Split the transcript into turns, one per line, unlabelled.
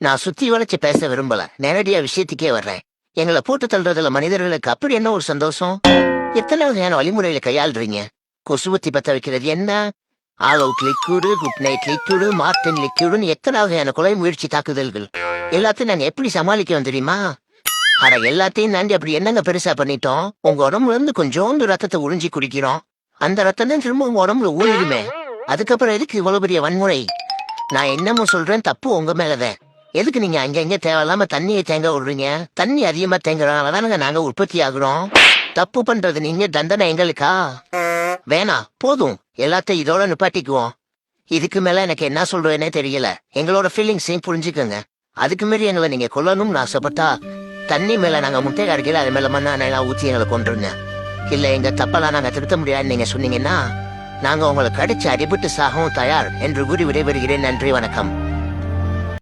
நான் சுத்தி வளைச்சு பேச விரும்பல, நேரடியா விஷயத்துக்கே வர்றேன். எங்களை போட்டு தள்ளுறதுல மனிதர்களுக்கு அப்படி என்ன ஒரு சந்தோஷம்? எத்தனை வகையான வழிமுறைகளை கையாளுறீங்க? கொசுவத்தி பத்த வைக்கிறது என்ன, All Out liquid, Good Knight liquid, Mortein லிக்யூடுன்னு எத்தனை வகையான கொலை முயற்சி தாக்குதல்கள். எல்லாத்தையும் நாங்க எப்படி சமாளிக்கிறோம் தெரியுமா? ஆனா எல்லாத்தையும் தாண்டி அப்படி என்னங்க பெருசா பண்ணிட்டோம்? உங்க உடம்புல இருந்து கொஞ்சோண்டு ரத்தத்தை உறிஞ்சி குடிக்கிறோம். அந்த ரத்தம் தான் திரும்ப உங்க உடம்புல ஊறிடுமே. அதுக்கப்புறம் எதுக்கு இவ்வளவு பெரிய வன்முறை? நான் என்னமோ சொல்றேன், தப்பு உங்க மேலதான். எதுக்கு நீங்க அங்க தேவையில்லாம தண்ணியை தேங்க விடுறீங்க? தண்ணி அதிகமா தேங்குறதுனாலதானுங்க நாங்க உற்பத்தி ஆகுறோம். தப்பு பண்றது நீங்க, தண்டனை எங்களுக்கா? வேணாம், போதும், எல்லாத்தையும் இதோட நிப்பாட்டிக்குவோம். இதுக்கு மேல எனக்கு என்ன சொல்றேன்னே தெரியல. எங்களோட ஃபீலிங்ஸையும் புரிஞ்சுக்கோங்க. அதுக்கு மீறி எங்களை நீங்க கொல்லணும்னு ஆசைப்பட்டா, தண்ணி மேல நாங்க முட்டை கடைக்கல, அது மேல மண்ணா ஊத்தி எங்களை கொண்டுருங்க. இல்ல எங்க தப்பெல்லாம் நாங்க திருத்த முடியாதுன்னு நீங்க சொன்னீங்கன்னா, நாங்க உங்களை கடிச்சு அடிபட்டு சாகவும் தயார் என்று கூறி விடைபெறுகிறேன். நன்றி, வணக்கம்.